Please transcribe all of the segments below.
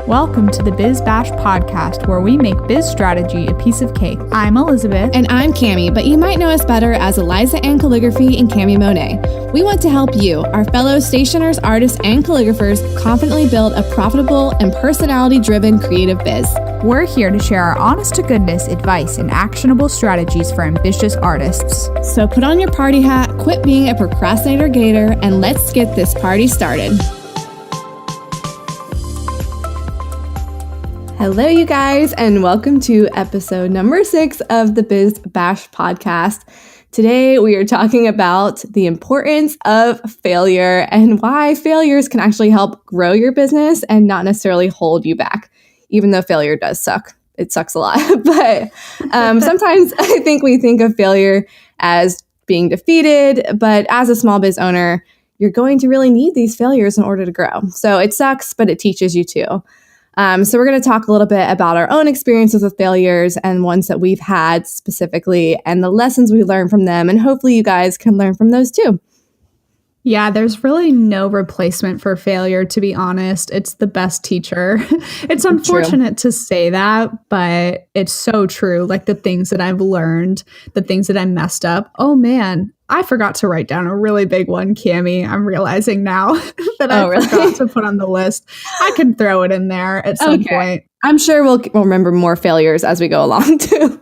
Welcome to the Biz Bash podcast, where we make biz strategy a piece of cake. I'm Elizabeth. And I'm Cami, but you might know us better as Eliza Ann Calligraphy and Cami Monet. We want to help you, our fellow stationers, artists, and calligraphers, confidently build a profitable and personality-driven creative biz. We're here to share our honest-to-goodness advice and actionable strategies for ambitious artists. So put on your party hat, quit being a procrastinator gator, and let's get this party started. Hello, you guys, and welcome to episode number 6 of the Biz Bash podcast. Today, we are talking about the importance of failure and why failures can actually help grow your business and not necessarily hold you back, even though failure does suck. It sucks a lot. But sometimes I think we think of failure as being defeated, but as a small biz owner, you're going to really need these failures in order to grow. So it sucks, but it teaches you too. So we're going to talk a little bit about our own experiences with failures and ones that we've had specifically and the lessons we learned from them. And hopefully you guys can learn from those too. Yeah, there's really no replacement for failure, to be honest. It's the best teacher. It's unfortunate to say that, but it's so true. Like the things that I've learned, the things that I messed up. Oh man, I forgot to write down a really big one, Cami. I'm realizing now that I forgot to put on the list. I can throw it in there at some point. I'm sure we'll remember more failures as we go along too.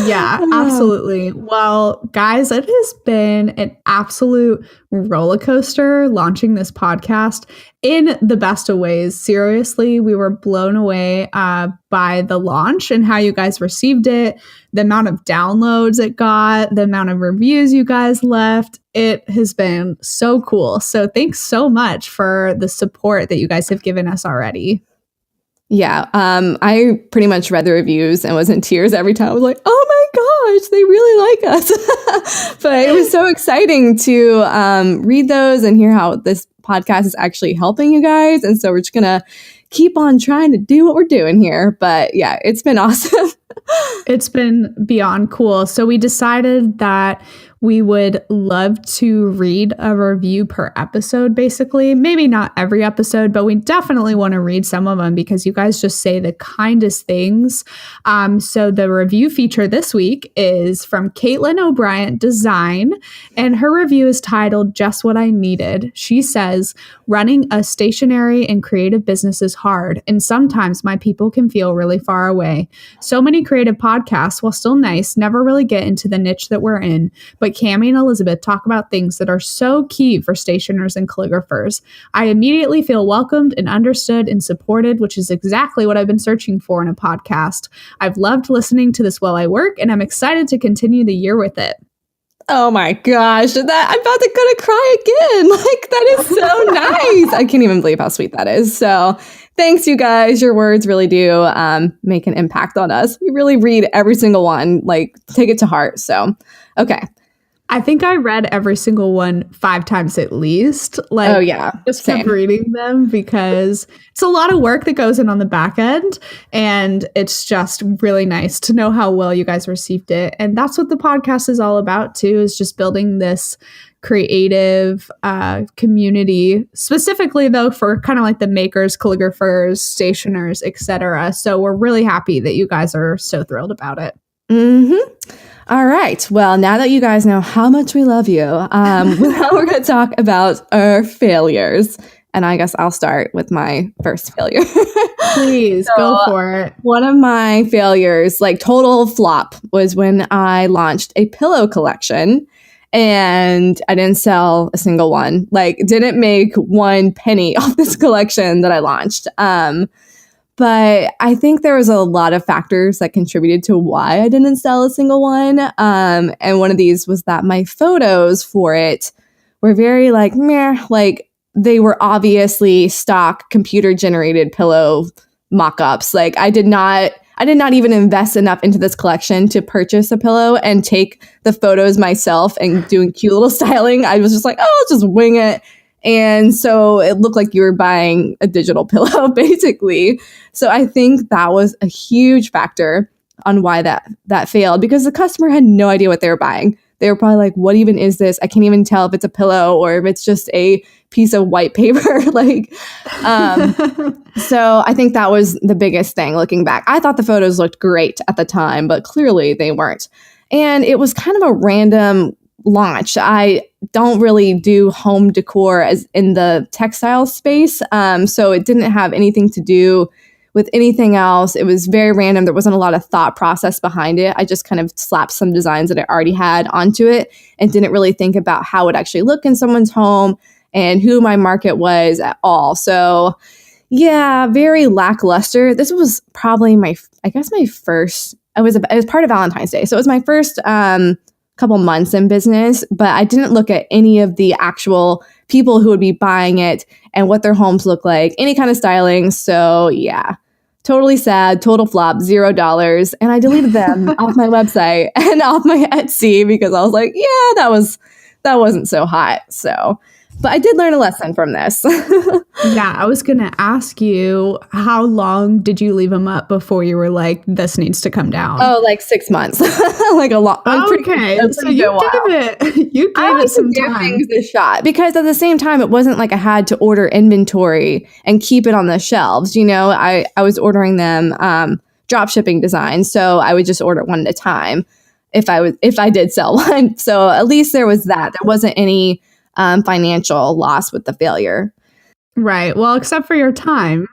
Yeah, absolutely. Well, guys, it has been an absolute roller coaster launching this podcast in the best of ways. Seriously, we were blown away by the launch and how you guys received it, the amount of downloads it got, the amount of reviews you guys left. It has been so cool. So thanks so much for the support that you guys have given us already. Yeah, I pretty much read the reviews and was in tears every time. I was like, oh my gosh, they really like us. But it was so exciting to read those and hear how this podcast is actually helping you guys. And so we're just going to keep on trying to do what we're doing here. But yeah, it's been awesome. It's been beyond cool. So we decided that we would love to read a review per episode, basically. Maybe not every episode, but we definitely want to read some of them because you guys just say the kindest things. So the review feature this week is from Caitlin O'Brien Design, and her review is titled Just What I Needed. She says, running a stationary and creative business is hard, and sometimes my people can feel really far away. So many creative podcasts, while still nice, never really get into the niche that we're in, but Cami and Elizabeth talk about things that are so key for stationers and calligraphers. I immediately feel welcomed and understood and supported, which is exactly what I've been searching for in a podcast. I've loved listening to this while I work, and I'm excited to continue the year with it. Oh my gosh, I'm about to gonna cry again. Like, that is so nice. I can't even believe how sweet that is. So thanks, you guys. Your words really do make an impact on us. We really read every single one, like take it to heart. So, okay. I think I read every single one 5 times at least. Like, oh yeah, just kept reading them because it's a lot of work that goes in on the back end, and it's just really nice to know how well you guys received it. And that's what the podcast is all about too, is just building this creative community, specifically though for kind of like the makers, calligraphers, stationers, etc. So we're really happy that you guys are so thrilled about it. Mm-hmm. All right. Well, now that you guys know how much we love you, now we're going to talk about our failures. And I guess I'll start with my first failure. Please, go for it. One of my failures, like total flop, was when I launched a pillow collection and I didn't sell a single one. Like, didn't make 1 penny off this collection that I launched. But I think there was a lot of factors that contributed to why I didn't sell a single one. And one of these was that my photos for it were very like, meh, like they were obviously stock computer generated pillow mock-ups. Like I did not even invest enough into this collection to purchase a pillow and take the photos myself and doing cute little styling. I was just like, oh, I'll just wing it. And so it looked like you were buying a digital pillow, basically. So I think that was a huge factor on why that failed, because the customer had no idea what they were buying. they were probably like, what even is this? I can't even tell if it's a pillow or if it's just a piece of white paper. Like, so I think that was the biggest thing looking back. I thought the photos looked great at the time, but clearly they weren't. And it was kind of a random launch. I don't really do home decor as in the textile space. So it didn't have anything to do with anything else. It was very random. There wasn't a lot of thought process behind it. I just kind of slapped some designs that I already had onto it and didn't really think about how it would actually look in someone's home and who my market was at all. So yeah, very lackluster. This was probably my first, it was part of Valentine's Day. So it was my first couple months in business, but I didn't look at any of the actual people who would be buying it and what their homes look like, any kind of styling. So yeah, totally sad, total flop, $0. And I deleted them off my website and off my Etsy because I was like, yeah, that wasn't so hot. So, but I did learn a lesson from this. Yeah, I was going to ask you, how long did you leave them up before you were like, this needs to come down? Oh, like 6 months. Like a lot. Okay, so you gave it some time. Things a shot because at the same time, it wasn't like I had to order inventory and keep it on the shelves. You know, I was ordering them drop shipping designs, so I would just order one at a time if I did sell one. So at least there was that. There wasn't any financial loss with the failure. Right. Well, except for your time.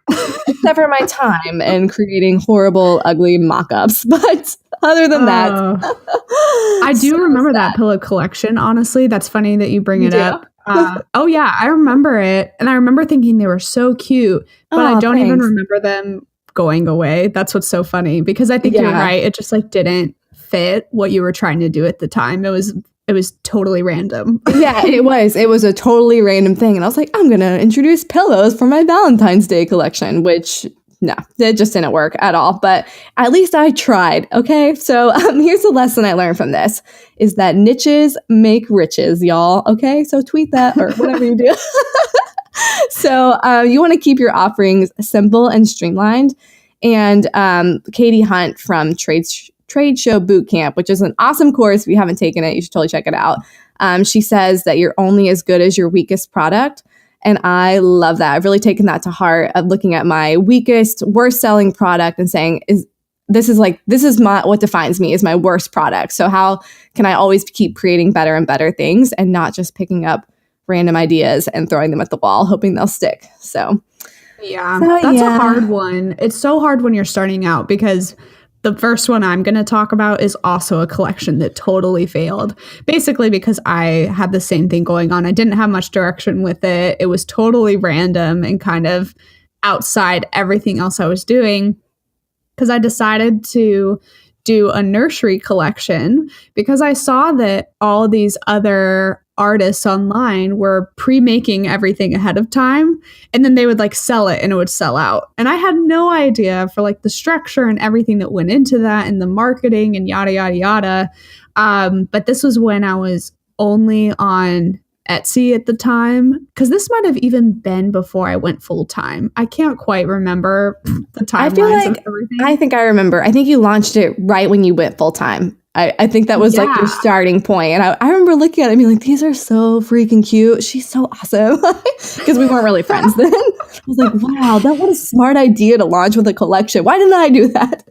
Except for my time and creating horrible, ugly mock-ups. But other than that. I do remember that pillow collection, honestly. That's funny that you bring it up. Oh, yeah. I remember it. And I remember thinking they were so cute. But I don't even remember them going away. That's what's so funny. Because I think you're right. It just like didn't fit what you were trying to do at the time. It was totally random. Yeah, it was. It was a totally random thing. And I was like, I'm going to introduce pillows for my Valentine's Day collection, which, no, it just didn't work at all. But at least I tried. Okay. So here's the lesson I learned from this is that niches make riches, y'all. Okay. So tweet that or whatever you do. So you want to keep your offerings simple and streamlined. And Katie Hunt from Trade Show Bootcamp, which is an awesome course. If you haven't taken it, you should totally check it out. She says that you're only as good as your weakest product. And I love that. I've really taken that to heart of looking at my weakest, worst selling product and saying, this is what defines me is my worst product. So how can I always keep creating better and better things and not just picking up random ideas and throwing them at the wall, hoping they'll stick. So that's a hard one. It's so hard when you're starting out because the first one I'm going to talk about is also a collection that totally failed. Basically because I had the same thing going on. I didn't have much direction with it. It was totally random and kind of outside everything else I was doing because I decided to do a nursery collection because I saw that all these other artists online were pre-making everything ahead of time and then they would like sell it and it would sell out. And I had no idea for like the structure and everything that went into that and the marketing and yada, yada, yada. But this was when I was only on Etsy at the time because this might have even been before I went full time. I can't quite remember the timelines of everything. I think I remember. I think you launched it right when you went full time. I think that was like your starting point. And I remember looking at it and being like, these are so freaking cute. She's so awesome. Because we weren't really friends then. I was like, wow, that was a smart idea to launch with a collection. Why didn't I do that?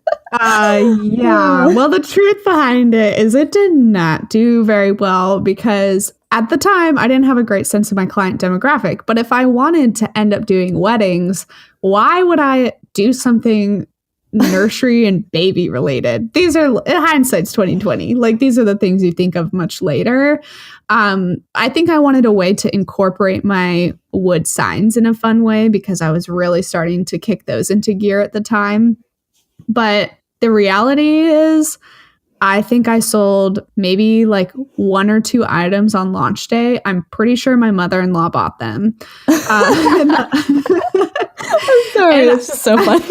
Yeah. Well, the truth behind it is it did not do very well because at the time, I didn't have a great sense of my client demographic. But if I wanted to end up doing weddings, why would I do something nursery and baby related? These are hindsight's 2020. Like these are the things you think of much later. I think I wanted a way to incorporate my wood signs in a fun way because I was really starting to kick those into gear at the time. But the reality is I think I sold maybe like 1 or 2 items on launch day. I'm pretty sure my mother-in-law bought them. I'm sorry, it's just so funny.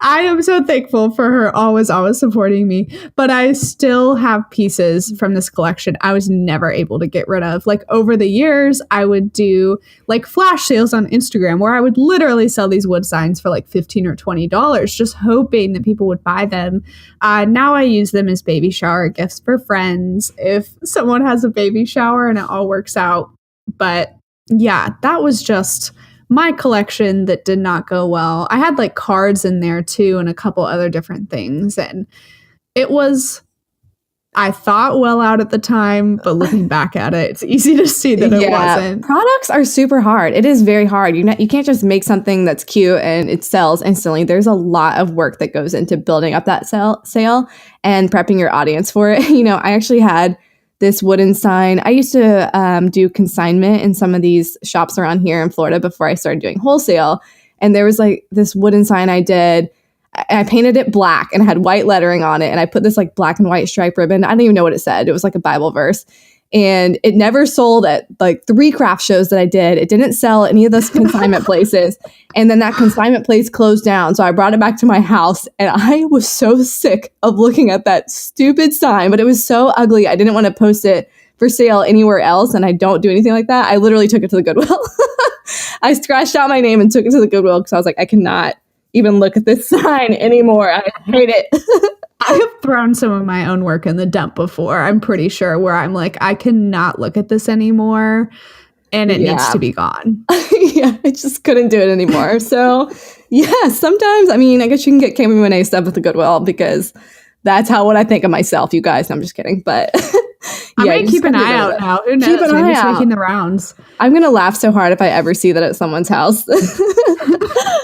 I am so thankful for her always supporting me. But I still have pieces from this collection I was never able to get rid of. Like over the years, I would do like flash sales on Instagram where I would literally sell these wood signs for like $15 or $20, just hoping that people would buy them. Now I use them as baby shower gifts for friends if someone has a baby shower and it all works out. But yeah, that was just my collection that did not go well. I had like cards in there too and a couple other different things. And it was, I thought well out at the time, but looking back at it, it's easy to see that it wasn't. Products are super hard. It is very hard. You can't just make something that's cute and it sells instantly. There's a lot of work that goes into building up that sale and prepping your audience for it. I actually had this wooden sign. I used to do consignment in some of these shops around here in Florida before I started doing wholesale. And there was like this wooden sign I did. I painted it black and had white lettering on it. And I put this like black and white stripe ribbon. I don't even know what it said. It was like a Bible verse. And it never sold at like 3 craft shows that I did. It didn't sell at any of those consignment places. And then that consignment place closed down. So I brought it back to my house and I was so sick of looking at that stupid sign, but it was so ugly. I didn't want to post it for sale anywhere else. And I don't do anything like that. I literally took it to the Goodwill. I scratched out my name and took it to the Goodwill because I was like, I cannot even look at this sign anymore. I hate it. I have thrown some of my own work in the dump before, I'm pretty sure, where I'm like, I cannot look at this anymore and it needs to be gone. Yeah, I just couldn't do it anymore. So, yeah, sometimes, I guess you can get Cami Monet stuff at the Goodwill because that's what I think of myself, you guys. No, I'm just kidding. But I'm going to keep an eye out now. Who knows? Maybe it's making the rounds. I'm going to laugh so hard if I ever see that at someone's house.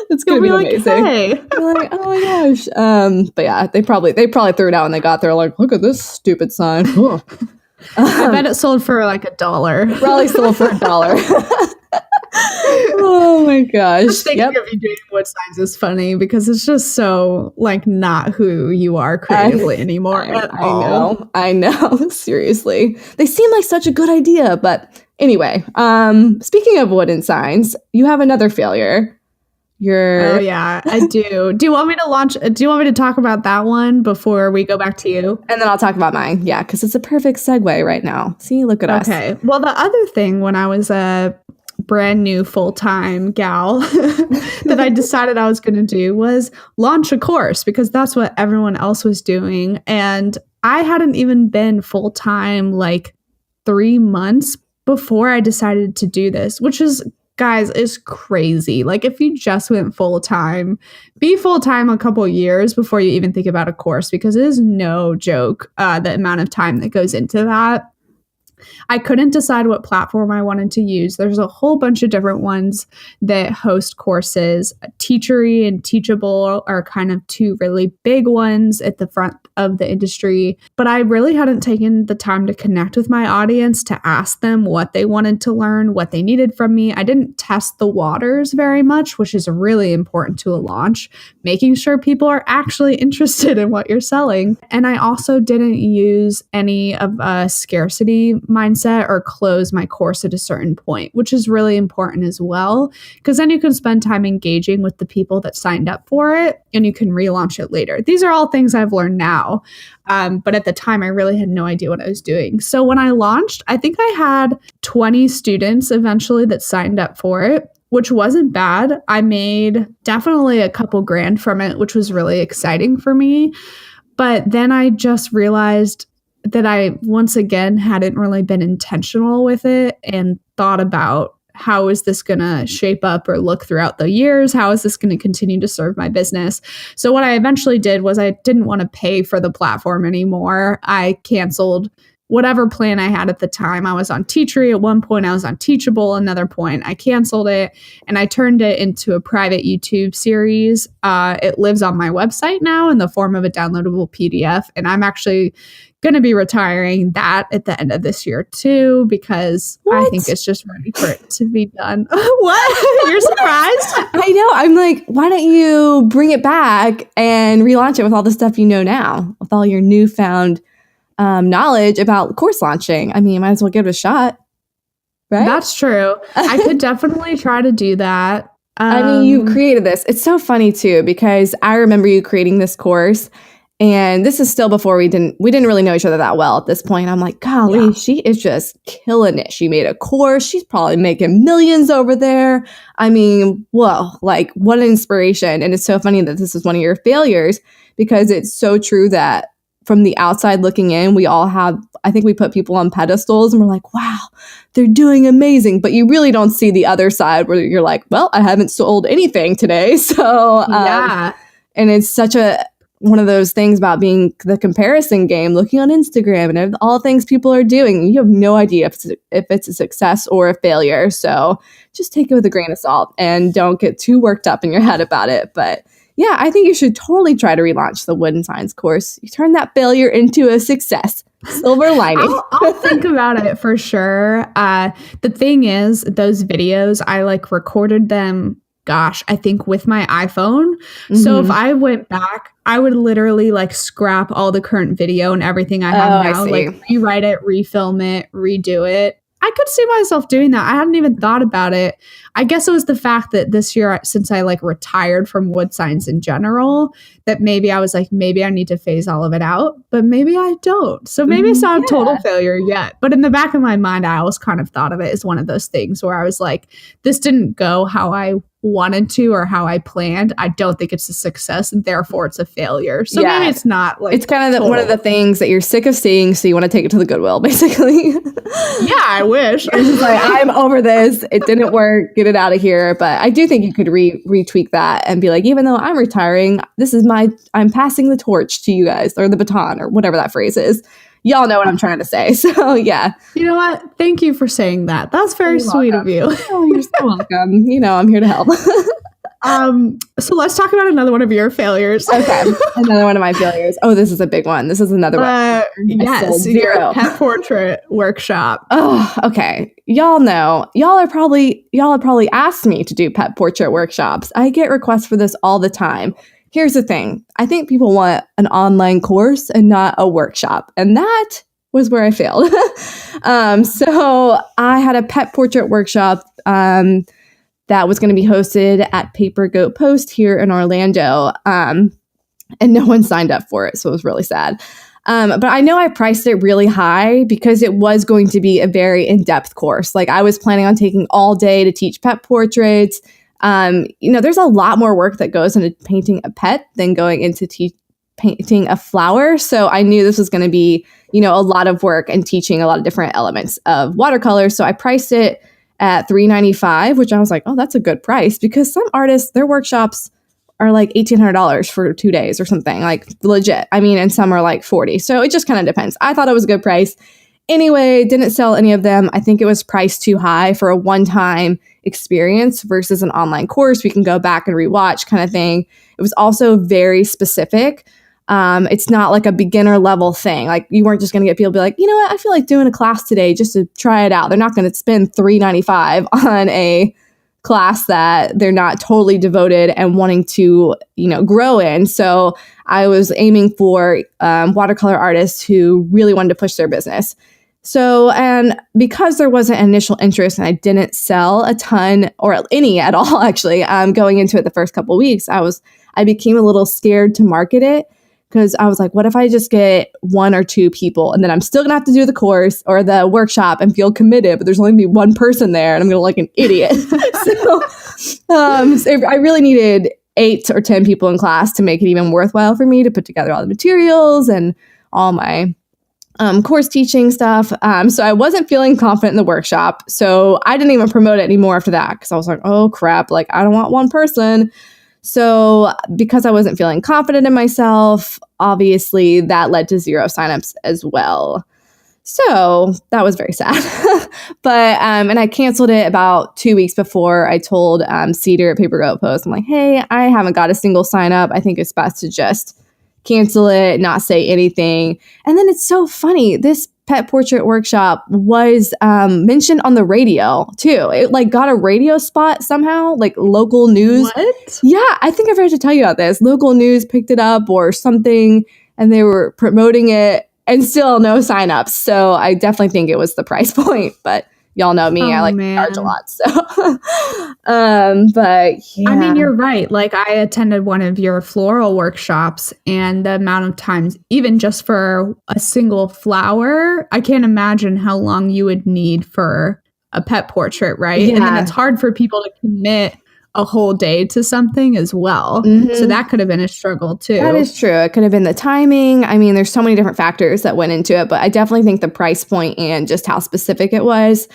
It's going to be amazing. Hey. I'm like, oh my gosh. But yeah, they probably threw it out when they got there. Like, look at this stupid sign. I bet it sold for like $1. Probably sold for $1. Oh my gosh. Just thinking of you doing wood signs is funny because it's just so like not who you are creatively anymore. I know. Seriously. They seem like such a good idea. But anyway, speaking of wooden signs, you have another failure. Oh yeah, I do. Do you want me to talk about that one before we go back to you? And then I'll talk about mine. Yeah, because it's a perfect segue right now. See, look at us. Okay. Well, the other thing when I was a brand new full-time gal that I decided I was going to do was launch a course because that's what everyone else was doing. And I hadn't even been full-time like 3 months before I decided to do this, which is, guys, is crazy. Like if you just went full-time, be full-time a couple years before you even think about a course because it is no joke the amount of time that goes into that. I couldn't decide what platform I wanted to use. There's a whole bunch of different ones that host courses. Teachery and Teachable are kind of 2 really big ones at the front of the industry. But I really hadn't taken the time to connect with my audience to ask them what they wanted to learn, what they needed from me. I didn't test the waters very much, which is really important to a launch, making sure people are actually interested in what you're selling. And I also didn't use any of a scarcity mindset or close my course at a certain point, which is really important as well, because then you can spend time engaging with the people that signed up for it and you can relaunch it later. These are all things I've learned now. But at the time, I really had no idea what I was doing. So when I launched, I think I had 20 students eventually that signed up for it, which wasn't bad. I made definitely a couple grand from it, which was really exciting for me. But then I just realized that I, once again, hadn't really been intentional with it and thought about how is this going to shape up or look throughout the years? How is this going to continue to serve my business? So what I eventually did was I didn't want to pay for the platform anymore. I canceled whatever plan I had at the time. I was on Teachery at one point. I was on Teachable another point. I canceled it and I turned it into a private YouTube series. It lives on my website now in the form of a downloadable PDF. And I'm actually going to be retiring that at the end of this year too, because I think it's just ready for it to be done. What? You're surprised? I know. I'm like, why don't you bring it back and relaunch it with all the stuff you know now, with all your newfound knowledge about course launching? I mean, you might as well give it a shot, right? That's true. I could definitely try to do that. I mean, you created this. It's so funny too, because I remember you creating this course, and this is still before we didn't really know each other that well at this point. I'm like, golly, she is just killing it. She made a course. She's probably making millions over there. I mean, whoa, like what an inspiration. And it's so funny that this is one of your failures, because it's so true that from the outside looking in, we all have, I think we put people on pedestals and we're like, wow, they're doing amazing. But you really don't see the other side where you're like, well, I haven't sold anything today. So, and it's such one of those things about being the comparison game, looking on Instagram and all the things people are doing. You have no idea if it's a success or a failure. So just take it with a grain of salt and don't get too worked up in your head about it. But yeah, I think you should totally try to relaunch the Wooden Signs course. You turn that failure into a success. Silver lining. I'll think about it for sure. The thing is, those videos, I like recorded them, gosh, I think with my iPhone. Mm-hmm. So if I went back, I would literally like scrap all the current video and everything I have now, like rewrite it, refilm it, redo it. I could see myself doing that. I hadn't even thought about it. I guess it was the fact that this year, since I like retired from wood signs in general, that maybe I was like, maybe I need to phase all of it out, but maybe I don't. So maybe it's not a total failure yet. But in the back of my mind, I always kind of thought of it as one of those things where I was like, this didn't go how I wanted to or how I planned. I don't think it's a success, and therefore it's a failure. So maybe it's not like, it's kind of one of the things that you're sick of seeing, so you want to take it to the Goodwill, basically. Yeah, I wish. You're just like, I'm over this. It didn't work. Get it out of here. But I do think you could retweak that and be like, even though I'm retiring, I'm passing the torch to you guys, or the baton, or whatever that phrase is. Y'all know what I'm trying to say. So yeah. You know what? Thank you for saying that. That's very sweet of you. Oh, you're so welcome. I'm here to help. So let's talk about another one of your failures. Okay. Another one of my failures. Oh, this is a big one. This is another one. Yes. Your pet portrait workshop. Oh, okay. Y'all know. Y'all have probably asked me to do pet portrait workshops. I get requests for this all the time. Here's the thing. I think people want an online course and not a workshop. And that was where I failed. So I had a pet portrait workshop that was going to be hosted at Paper Goat Post here in Orlando. And no one signed up for it. So it was really sad. But I know I priced it really high because it was going to be a very in-depth course. Like I was planning on taking all day to teach pet portraits. There's a lot more work that goes into painting a pet than going into painting a flower. So I knew this was going to be, a lot of work and teaching a lot of different elements of watercolor. So I priced it at $395, which I was like, oh, that's a good price, because some artists, their workshops are like $1,800 for 2 days or something, like legit. I mean, and some are like $40. So it just kind of depends. I thought it was a good price. Anyway, didn't sell any of them. I think it was priced too high for a one-time experience versus an online course we can go back and rewatch kind of thing. It was also very specific. It's not like a beginner level thing. Like you weren't just going to get people to be like, you know what, I feel like doing a class today just to try it out. They're not going to spend $395 on a class that they're not totally devoted and wanting to, grow in. So I was aiming for watercolor artists who really wanted to push their business. So, and because there wasn't initial interest and I didn't sell a ton or any at all, actually, going into it the first couple of weeks, I became a little scared to market it, because I was like, what if I just get 1 or 2 people and then I'm still gonna have to do the course or the workshop and feel committed, but there's only gonna be 1 person there and I'm gonna look like an idiot. So I really needed 8 or 10 people in class to make it even worthwhile for me to put together all the materials and all my course teaching stuff. So I wasn't feeling confident in the workshop. So I didn't even promote it anymore after that, because I was like, oh crap, like I don't want 1 person. So because I wasn't feeling confident in myself, obviously that led to 0 signups as well. So that was very sad. But, and I canceled it about 2 weeks before. I told Cedar at Paper Goat Post, I'm like, hey, I haven't got a single sign up. I think it's best to just cancel it, not say anything. And then it's so funny. This pet portrait workshop was mentioned on the radio too. It like got a radio spot somehow, like local news. What? Yeah, I think I forgot to tell you about this. Local news picked it up or something, and they were promoting it, and still no signups. So I definitely think it was the price point, but Y'all know me. I like to charge a lot. So, but yeah. I mean, you're right. Like I attended one of your floral workshops and the amount of times, even just for a single flower, I can't imagine how long you would need for a pet portrait, right? Yeah. And then it's hard for people to commit a whole day to something as well. So that could have been a struggle too. That is true. It could have been the timing. I mean, there's so many different factors that went into it, but I definitely think the price point and just how specific it was.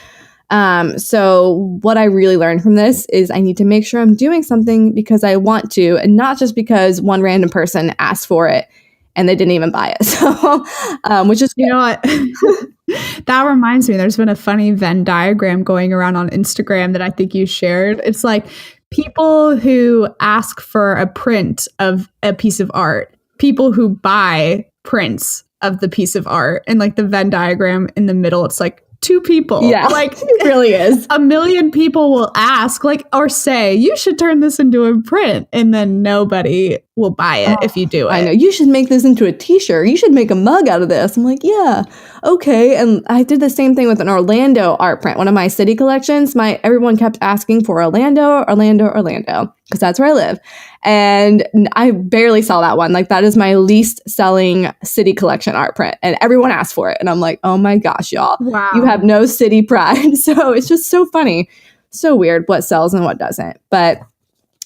So what I really learned from this is I need to make sure I'm doing something because I want to, and not just because one random person asked for it and they didn't even buy it. So, which is, you know what? That reminds me, there's been a funny Venn diagram going around on Instagram that I think you shared. It's like people who ask for a print of a piece of art, people who buy prints of the piece of art, and like the Venn diagram in the middle, it's like two people. Yeah, like it really is. A million people will ask, like, or say, you should turn this into a print, and then nobody will buy it if you do it. I know. You should make this into a t-shirt. You should make a mug out of this. I'm like, yeah, okay. And I did the same thing with an Orlando art print. One of my city collections, everyone kept asking for Orlando, because that's where I live. And I barely sell that one. Like that is my least selling city collection art print. And everyone asked for it. And I'm like, oh my gosh, y'all. Wow. You have no city pride. So it's just so funny. So weird what sells and what doesn't. But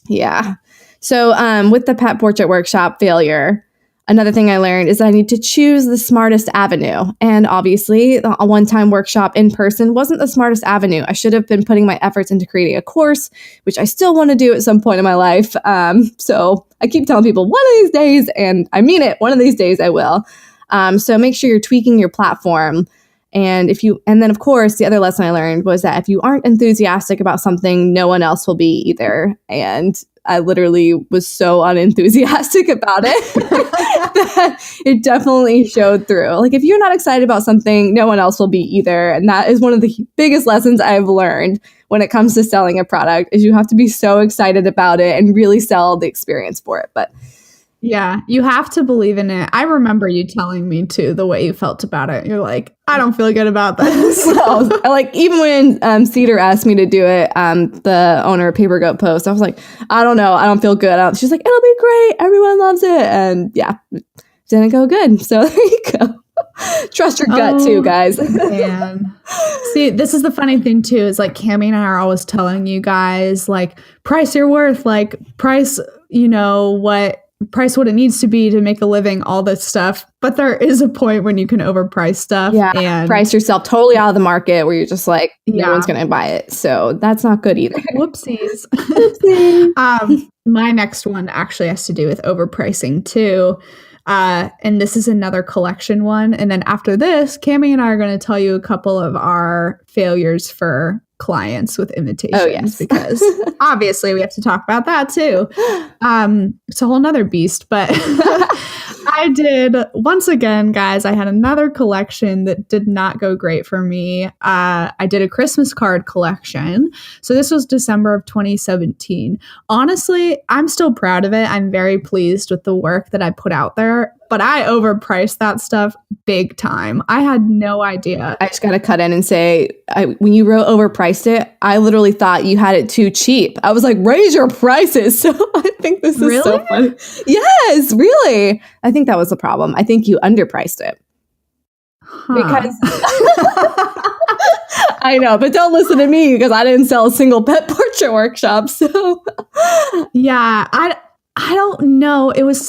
yeah. So with the pet portrait workshop failure, another thing I learned is that I need to choose the smartest avenue. And obviously, a one-time workshop in person wasn't the smartest avenue. I should have been putting my efforts into creating a course, which I still want to do at some point in my life. So I keep telling people one of these days, and I mean it, one of these days I will. So make sure you're tweaking your platform. And then of course, the other lesson I learned was that if you aren't enthusiastic about something, no one else will be either. And I literally was so unenthusiastic about it that it definitely showed through. Like if you're not excited about something, no one else will be either. And that is one of the biggest lessons I've learned when it comes to selling a product is you have to be so excited about it and really sell the experience for it. But yeah, you have to believe in it. I remember you telling me too the way you felt about it. You're like, I don't feel good about this. So, like even when Cedar asked me to do it, the owner of Paper Goat Post, I was like, I don't know, I don't feel good. She's like, it'll be great. Everyone loves it, and yeah, it didn't go good. So there you go. Trust your gut too, guys. Man. See, this is the funny thing too. Is like Cammie and I are always telling you guys, like, price your worth, like price, price what it needs to be to make a living, all this stuff. But there is a point when you can overprice stuff. Yeah, and price yourself totally out of the market where you're just like, no one's going to buy it. So that's not good either. Whoopsies. My next one actually has to do with overpricing too. And this is another collection one. And then after this, Cammie and I are going to tell you a couple of our failures for clients with invitations. Oh, yes. Because obviously we have to talk about that too. It's a whole nother beast, but I did, once again, guys, I had another collection that did not go great for me. I did a Christmas card collection. So this was December of 2017. Honestly, I'm still proud of it. I'm very pleased with the work that I put out there, but I overpriced that stuff big time. I had no idea. I just got to cut in and say, when you wrote overpriced it, I literally thought you had it too cheap. I was like, raise your prices. So I think this is so funny. Yes, really. I think that was the problem. I think you underpriced it. Because I know, but don't listen to me because I didn't sell a single pet portrait workshop. So yeah, I don't know. It was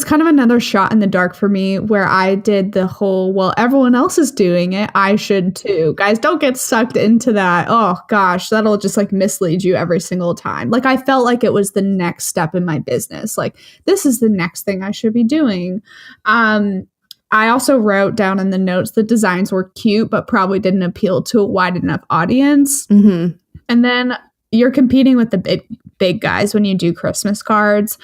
kind of another shot in the dark for me where I did the whole, well, everyone else is doing it, I should too. Guys, don't get sucked into that. Oh gosh, that'll just like mislead you every single time. Like I felt like it was the next step in my business. Like this is the next thing I should be doing. I also wrote down in the notes the designs were cute, but probably didn't appeal to a wide enough audience. Mm-hmm. And then you're competing with the big guys when you do Christmas cards.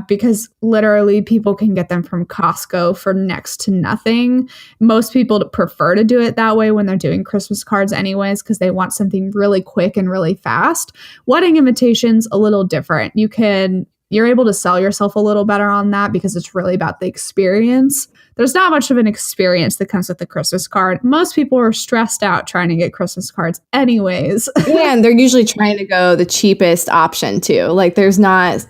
Because literally people can get them from Costco for next to nothing. Most people prefer to do it that way when they're doing Christmas cards anyways, because they want something really quick and really fast. Wedding invitations, a little different. You can you're able to sell yourself a little better on that because it's really about the experience. There's not much of an experience that comes with the Christmas card. Most people are stressed out trying to get Christmas cards anyways. And they're usually trying to go the cheapest option too. Like there's not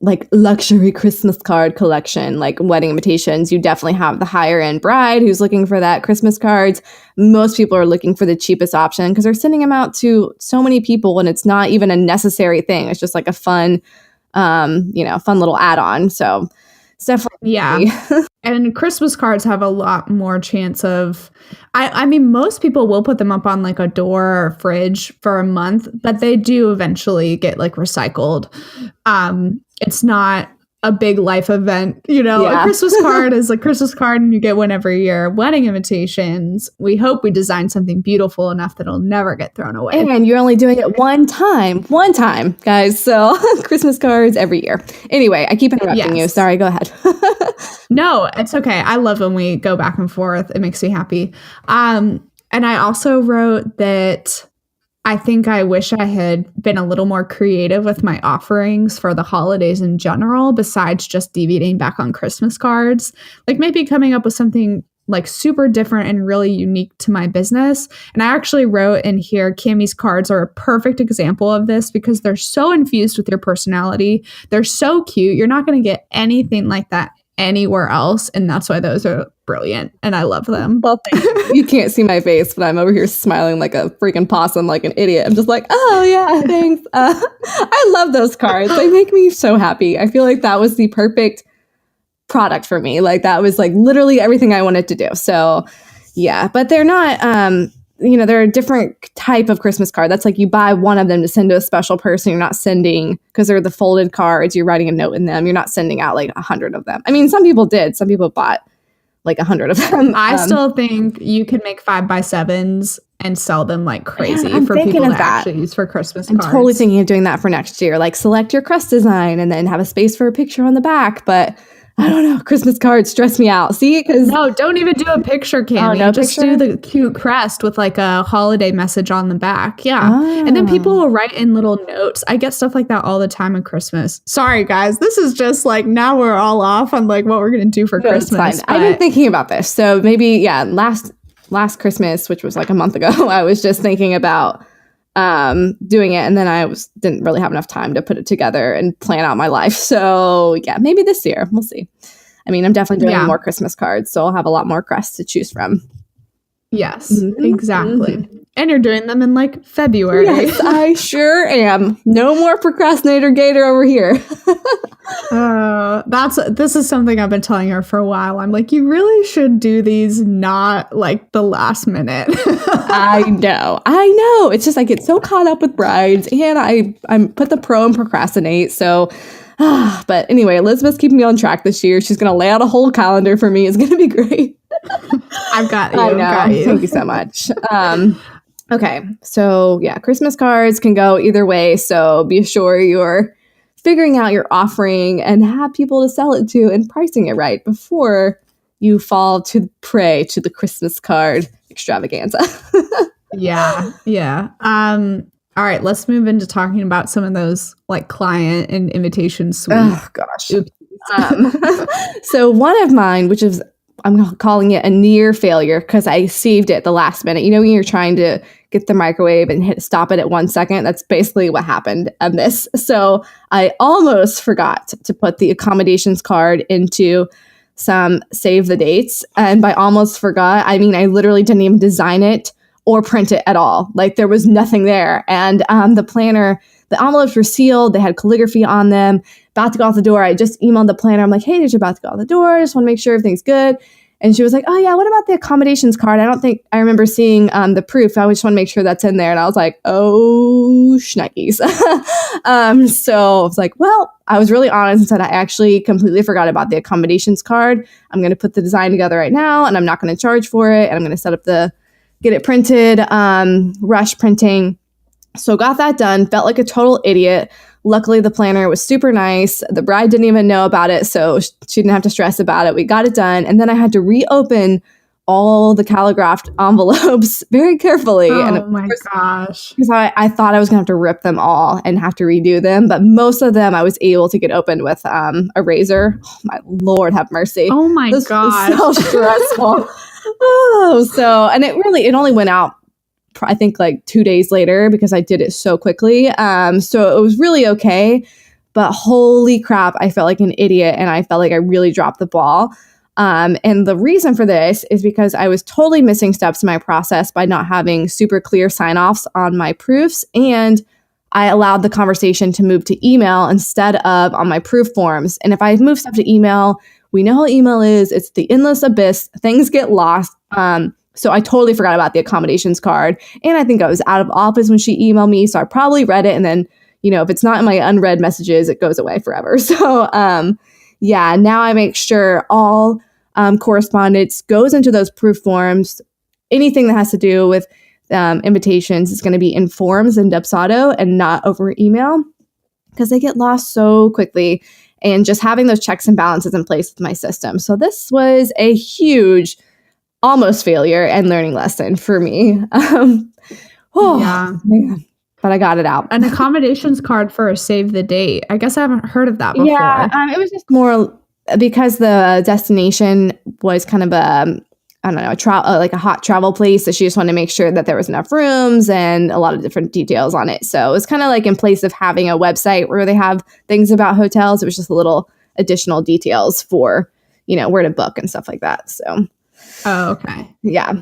like luxury Christmas card collection, like wedding invitations. You definitely have the higher end bride who's looking for that Christmas cards. Most people are looking for the cheapest option because they're sending them out to so many people and it's not even a necessary thing. It's just like a fun, fun little add-on. So it's definitely. Yeah. And Christmas cards have a lot more chance of, I mean, most people will put them up on like a door or fridge for a month, but they do eventually get like recycled. It's not a big life event, A Christmas card is a Christmas card and you get one every year. Wedding invitations, we hope we design something beautiful enough that it'll never get thrown away. And you're only doing it one time, guys. So Christmas cards every year. Anyway, I keep interrupting you. Sorry, go ahead. No, it's okay. I love when we go back and forth. It makes me happy. And I also wrote that I think I wish I had been a little more creative with my offerings for the holidays in general, besides just deviating back on Christmas cards. Like maybe coming up with something like super different and really unique to my business. And I actually wrote in here, Cammie's cards are a perfect example of this because they're so infused with your personality. They're so cute. You're not going to get anything like that anywhere else. And that's why those are brilliant. And I love them. Well, you can't see my face, but I'm over here smiling like a freaking possum, like an idiot. I'm just like, oh yeah, thanks. I love those cards. They make me so happy. I feel like that was the perfect product for me. Like that was like literally everything I wanted to do. So yeah, but they're not, they're a different type of Christmas card. That's like you buy one of them to send to a special person. You're not sending, because they're the folded cards, you're writing a note in them. You're not sending out like 100 of them. I mean, some people did. Some people bought like 100 of them. I still think you could make 5x7s and sell them like crazy for people to actually use for Christmas cards. I'm totally thinking of doing that for next year. Like select your crest design and then have a space for a picture on the back. But I don't know. Christmas cards stress me out. See? No, don't even do a picture, Cammie. No just picture? do the cute crest with like a holiday message on the back. Yeah. And then people will write in little notes. I get stuff like that all the time at Christmas. Sorry, guys. This is just like now we're all off on like what we're going to do for Christmas. I've been thinking about this. So maybe, last Christmas, which was like a month ago, I was just thinking about doing it, and then I didn't really have enough time to put it together and plan out my life. So yeah, maybe this year we'll see. I mean, I'm definitely doing more Christmas cards, so I'll have a lot more crests to choose from. Yes, exactly. Mm-hmm. And you're doing them in like February. Yes, I sure am. No more procrastinator gator over here. This is something I've been telling her for a while. I'm like, you really should do these not like the last minute. I know. It's just I get so caught up with brides, and I'm put the pro and procrastinate. So, but anyway, Elizabeth's keeping me on track this year. She's gonna lay out a whole calendar for me. It's gonna be great. I've got you. I know. Thank you so much. Okay, so yeah, Christmas cards can go either way. So be sure you're figuring out your offering and have people to sell it to and pricing it right before you fall to prey to the Christmas card extravaganza. Yeah. All right, let's move into talking about some of those like client and invitation suite. Oh gosh. So one of mine, which is I'm calling it a near failure because I saved it the last minute. You know, when you're trying to get the microwave and stop it at 1 second, that's basically what happened on this. So I almost forgot to put the accommodations card into some save the dates. And by almost forgot, I mean, I literally didn't even design it or print it at all. Like there was nothing there. And the planner, the envelopes were sealed. They had calligraphy on them. About to go out the door. I just emailed the planner. I'm like, hey, you're about to go out the door. I just want to make sure everything's good. And she was like, oh yeah, what about the accommodations card? I don't think I remember seeing the proof. I just want to make sure that's in there. And I was like, oh, shnikes. So I was like, well, I was really honest and said, I actually completely forgot about the accommodations card. I'm going to put the design together right now and I'm not going to charge for it. And I'm going to set up get it printed, rush printing. So got that done, felt like a total idiot. Luckily, the planner was super nice. The bride didn't even know about it, so she didn't have to stress about it. We got it done, and then I had to reopen all the calligraphed envelopes very carefully. Oh my gosh. Because I thought I was going to have to rip them all and have to redo them. But most of them I was able to get open with a razor. Oh, my Lord, have mercy. Oh my gosh. So stressful. And it only went out, I think, like 2 days later because I did it so quickly. So it was really okay. But holy crap, I felt like an idiot and I felt like I really dropped the ball. And the reason for this is because I was totally missing steps in my process by not having super clear sign-offs on my proofs. And I allowed the conversation to move to email instead of on my proof forms. And if I move stuff to email, we know how email is. It's the endless abyss. Things get lost. So I totally forgot about the accommodations card. And I think I was out of office when she emailed me. So I probably read it. And then, if it's not in my unread messages, it goes away forever. So, now I make sure all correspondence goes into those proof forms. Anything that has to do with invitations is going to be in forms in Dubsado and not over email because they get lost so quickly. And just having those checks and balances in place with my system. So this was a huge almost failure and learning lesson for me. Man. But I got it out. An accommodations card for a save the date. I guess I haven't heard of that before. Yeah, it was just more because the destination was kind of like a hot travel place. So she just wanted to make sure that there was enough rooms and a lot of different details on it. So it was kind of like in place of having a website where they have things about hotels. It was just a little additional details for, where to book and stuff like that. So. Oh, okay. Yeah.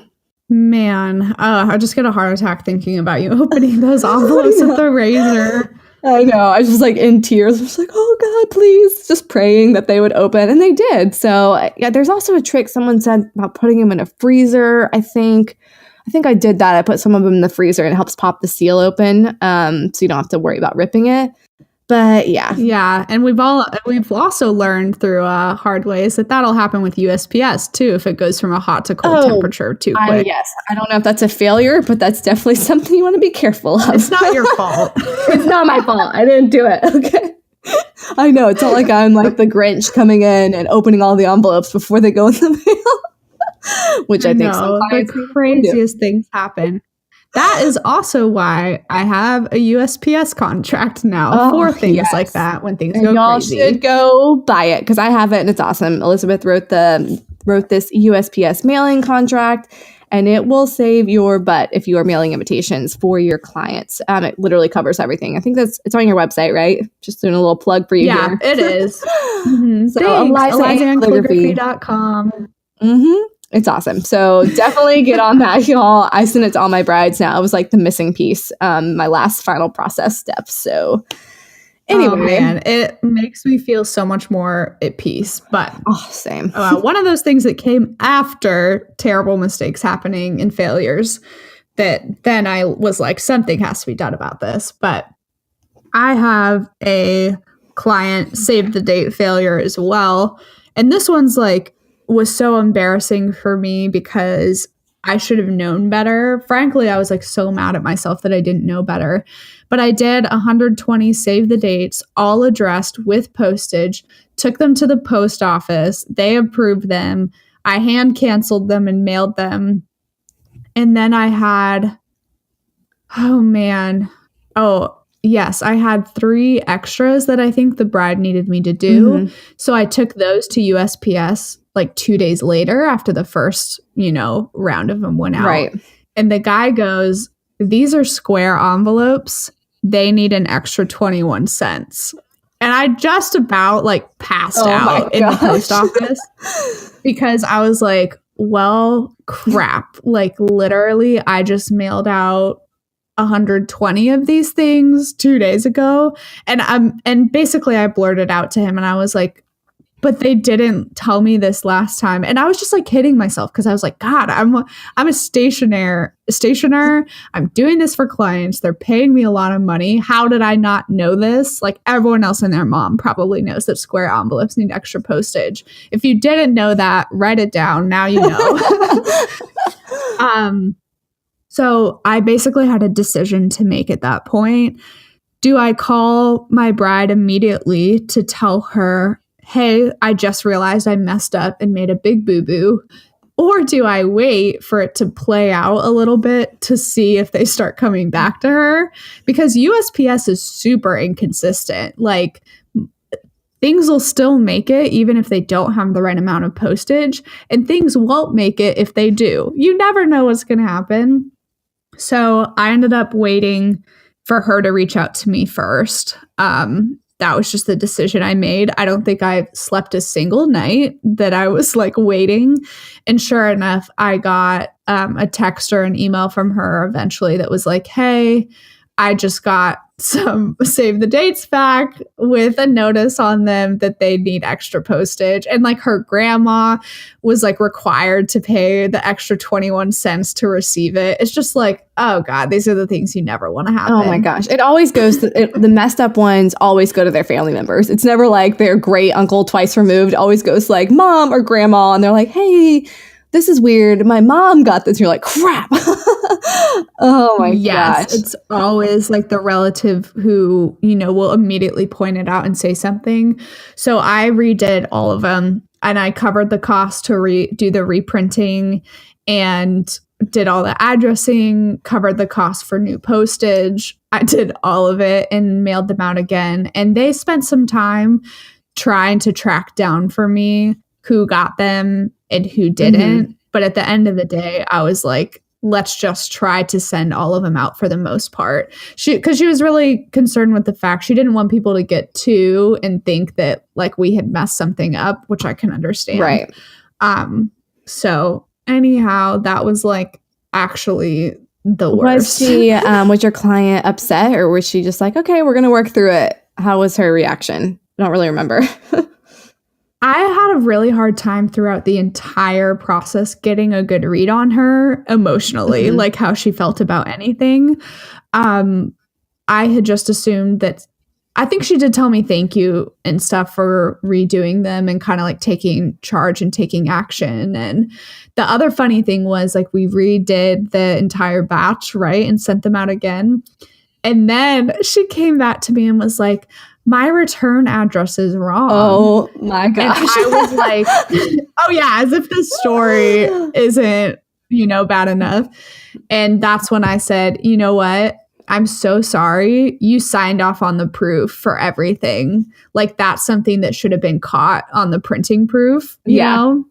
Man, I just get a heart attack thinking about you opening those envelopes with the razor. I know. I was just like in tears. I was like, oh God, please. Just praying that they would open. And they did. So yeah, there's also a trick someone said about putting them in a freezer. I think I did that. I put some of them in the freezer and it helps pop the seal open. So you don't have to worry about ripping it. But yeah. Yeah. And we've also learned through hard ways that'll happen with USPS too if it goes from a hot to cold temperature too quick. Yes. I don't know if that's a failure, but that's definitely something you want to be careful of. It's not your fault. It's not my fault. I didn't do it. Okay. I know. It's not like I'm like the Grinch coming in and opening all the envelopes before they go in the mail, which I think sometimes the craziest things happen. That is also why I have a USPS contract now for things like that when things go crazy. Y'all should go buy it because I have it and it's awesome. Elizabeth wrote this USPS mailing contract and it will save your butt if you are mailing invitations for your clients. It literally covers everything. I think it's on your website, right? Just doing a little plug for you here. Yeah, it is. Mm-hmm. So ElizaAnnCalligraphy.com. Mm-hmm. It's awesome. So definitely get on that, y'all. I sent it to all my brides now. It was like the missing piece, my last final process step. So anyway. Oh, man, it makes me feel so much more at peace. But same. One of those things that came after terrible mistakes happening and failures that then I was like, something has to be done about this. But I have a client save the date failure as well. And this one's like, was so embarrassing for me because I should have known better. Frankly, I was like so mad at myself that I didn't know better. But I did 120 save the dates, all addressed with postage, took them to the post office. They approved them. I hand canceled them and mailed them. And then I had, I had 3 extras that I think the bride needed me to do. Mm-hmm. So I took those to USPS like 2 days later after the first, round of them went out. Right. And the guy goes, these are square envelopes. They need an extra 21 cents. And I just about like passed out in the post office because I was like, well, crap. Like literally, I just mailed out 120 of these things 2 days ago. And basically I blurted out to him and I was like, but they didn't tell me this last time. And I was just like hitting myself because I was like, God, I'm a stationer. I'm doing this for clients. They're paying me a lot of money. How did I not know this? Like everyone else and their mom probably knows that square envelopes need extra postage. If you didn't know that, write it down. Now you know. So I basically had a decision to make at that point. Do I call my bride immediately to tell her, hey, I just realized I messed up and made a big boo-boo. Or do I wait for it to play out a little bit to see if they start coming back to her? Because USPS is super inconsistent. Like, things will still make it even if they don't have the right amount of postage, and things won't make it if they do. You never know what's going to happen. So I ended up waiting for her to reach out to me first. That was just the decision I made. I don't think I slept a single night that I was like waiting. And sure enough, I got a text or an email from her eventually that was like, hey, I just got some save the dates back with a notice on them that they need extra postage. And like her grandma was like required to pay the extra 21 cents to receive it. It's just like, oh God, these are the things you never want to happen. Oh my gosh. It always goes to, the messed up ones always go to their family members. It's never like their great uncle twice removed. It always goes to like mom or grandma. And they're like, hey, this is weird. My mom got this. And you're like, crap. Oh my gosh. It's always like the relative who, you know, will immediately point it out and say something. So I redid all of them, and I covered the cost to do the reprinting and did all the addressing, covered the cost for new postage. I did all of it and mailed them out again. And they spent some time trying to track down for me who got them and who didn't. Mm-hmm. But at the end of the day, I was like, let's just try to send all of them out for the most part. Because she was really concerned with the fact she didn't want people to get two and think that like we had messed something up, which I can understand. Right. So anyhow, that was like actually the worst. Was your client upset, or was she just like, okay, we're going to work through it? How was her reaction? I don't really remember. I had a really hard time throughout the entire process getting a good read on her emotionally, mm-hmm. like how she felt about anything. I had just assumed that, I think she did tell me thank you and stuff for redoing them and kind of like taking charge and taking action. And the other funny thing was like we redid the entire batch, right, and sent them out again. And then she came back to me and was like, my return address is wrong. Oh my gosh. And I was like, oh yeah, as if this story isn't, you know, bad enough. And that's when I said, you know what? I'm so sorry. You signed off on the proof for everything. Like that's something that should have been caught on the printing proof, you know?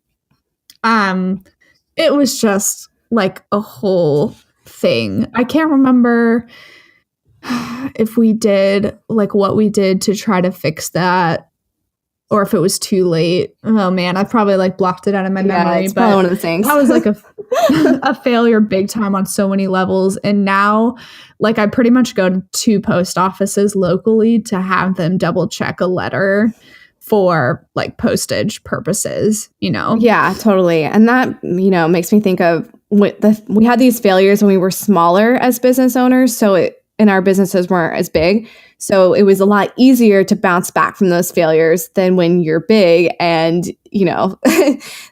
It was just like a whole thing. I can't remember if we did like what we did to try to fix that, or if it was too late. Oh man, I probably like blocked it out of my memory. It's probably one of the things. That was like a failure big time on so many levels. And now like I pretty much go to 2 post offices locally to have them double check a letter for like postage purposes, you know? Yeah, totally. And that, you know, makes me think of we had these failures when we were smaller as business owners. So and our businesses weren't as big. So it was a lot easier to bounce back from those failures than when you're big and, you know,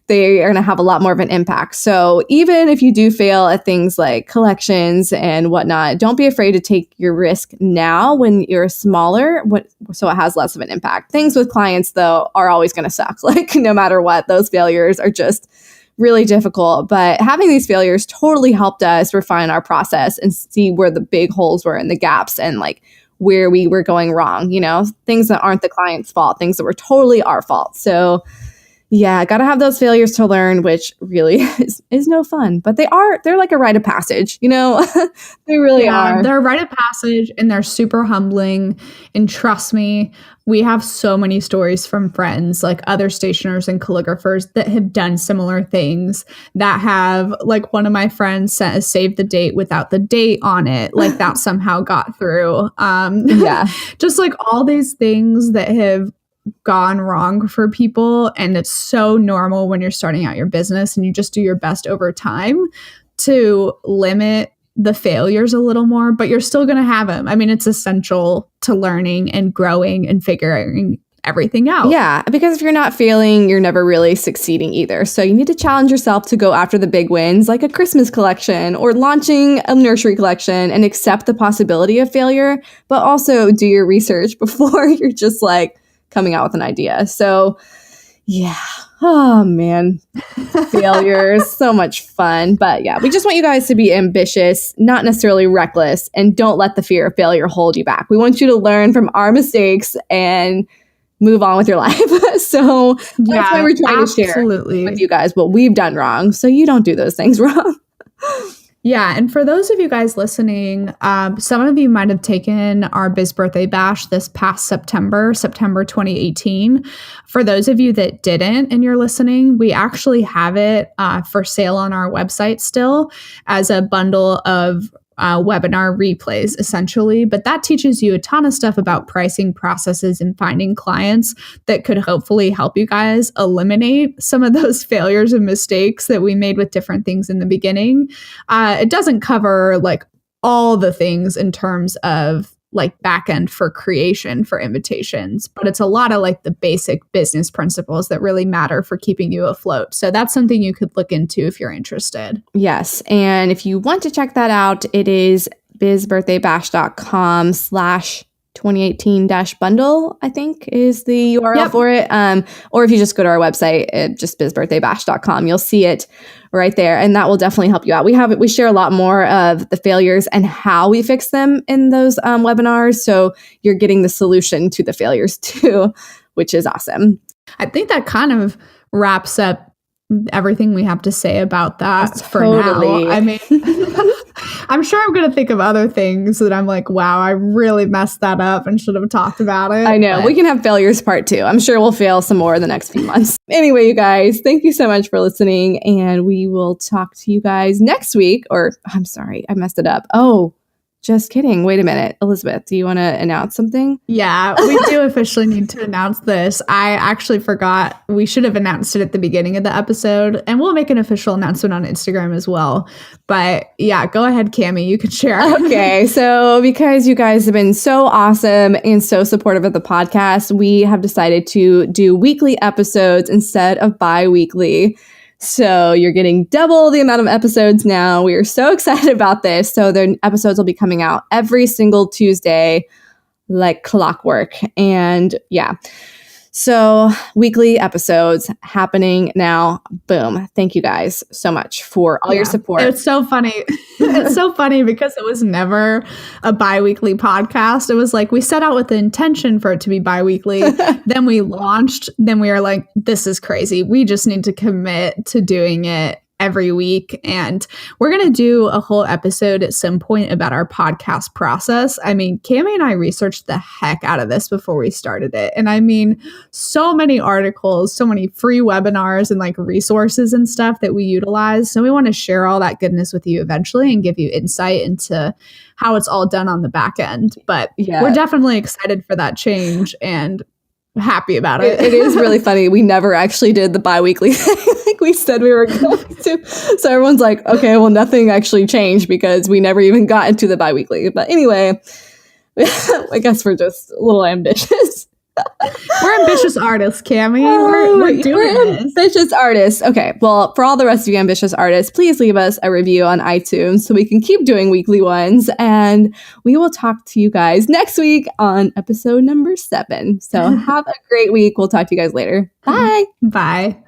they are going to have a lot more of an impact. So even if you do fail at things like collections and whatnot, don't be afraid to take your risk now when you're smaller, so it has less of an impact. Things with clients, though, are always going to suck. Like no matter what, those failures are just really difficult. But having these failures totally helped us refine our process and see where the big holes were and the gaps and like where we were going wrong, you know, things that aren't the client's fault, things that were totally our fault. So yeah, got to have those failures to learn, which really is no fun, but they're like a rite of passage, you know, they really are. They're a rite of passage and they're super humbling. And trust me, we have so many stories from friends, like other stationers and calligraphers that have done similar things, that have like one of my friends sent a save the date without the date on it. Like that somehow got through. Just like all these things that have gone wrong for people. And it's so normal when you're starting out your business and you just do your best over time to limit the failures a little more, but you're still going to have them. I mean, it's essential to learning and growing and figuring everything out. Yeah, because if you're not failing, you're never really succeeding either. So you need to challenge yourself to go after the big wins, like a Christmas collection or launching a nursery collection, and accept the possibility of failure, but also do your research before you're just like coming out with an idea. So Yeah. Oh, man. Failures. So much fun. But yeah, we just want you guys to be ambitious, not necessarily reckless, and don't let the fear of failure hold you back. We want you to learn from our mistakes and move on with your life. So that's why we're trying to share with you guys what we've done wrong so you don't do those things wrong. Yeah, and for those of you guys listening, some of you might have taken our Biz Birthday Bash this past September 2018. For those of you that didn't and you're listening, we actually have it for sale on our website still as a bundle of webinar replays, essentially. But that teaches you a ton of stuff about pricing processes and finding clients that could hopefully help you guys eliminate some of those failures and mistakes that we made with different things in the beginning. It doesn't cover like all the things in terms of like back end for creation for invitations, but it's a lot of like the basic business principles that really matter for keeping you afloat. So that's something you could look into if you're interested. Yes. And if you want to check that out, it is bizbirthdaybash.com/2018-bundle, I think is the URL for it. Or if you just go to our website, just bizbirthdaybash.com, you'll see it right there. And that will definitely help you out. We share a lot more of the failures and how we fix them in those webinars. So you're getting the solution to the failures too, which is awesome. I think that kind of wraps up everything we have to say about that for now. I mean, I'm sure I'm going to think of other things that I'm like, wow, I really messed that up and should have talked about it. I know. We can have failures part 2. I'm sure we'll fail some more in the next few months. Anyway, you guys, thank you so much for listening. And we will talk to you guys next week. Or I'm sorry, I messed it up. Oh, just kidding. Wait a minute. Elizabeth, do you want to announce something? Yeah, we do officially need to announce this. I actually forgot. We should have announced it at the beginning of the episode, and we'll make an official announcement on Instagram as well. But yeah, go ahead, Cammie. You can share. Okay, so because you guys have been so awesome and so supportive of the podcast, we have decided to do weekly episodes instead of bi-weekly. So you're getting double the amount of episodes now. We are so excited about this. So the episodes will be coming out every single Tuesday, like clockwork. And yeah, so weekly episodes happening now. Boom. Thank you guys so much for all your support. It's so funny. It's so funny because it was never a bi-weekly podcast. It was like we set out with the intention for it to be bi-weekly. Then we launched. Then we were like, this is crazy. We just need to commit to doing it every week. And we're going to do a whole episode at some point about our podcast process. I mean, Cammie and I researched the heck out of this before we started it. And I mean, so many articles, so many free webinars and like resources and stuff that we utilize. So we want to share all that goodness with you eventually and give you insight into how it's all done on the back end. But we're definitely excited for that change and happy about it. It is really funny. We never actually did the bi-weekly thing like we said we were going to. So everyone's like, okay, well, nothing actually changed because we never even got into the bi-weekly. But anyway, I guess we're just a little ambitious. We're ambitious artists, Cammie. We're ambitious artists. Okay, well, for all the rest of you ambitious artists, please leave us a review on iTunes so we can keep doing weekly ones. And we will talk to you guys next week on episode number 7. So have a great week. We'll talk to you guys later. Bye. Bye.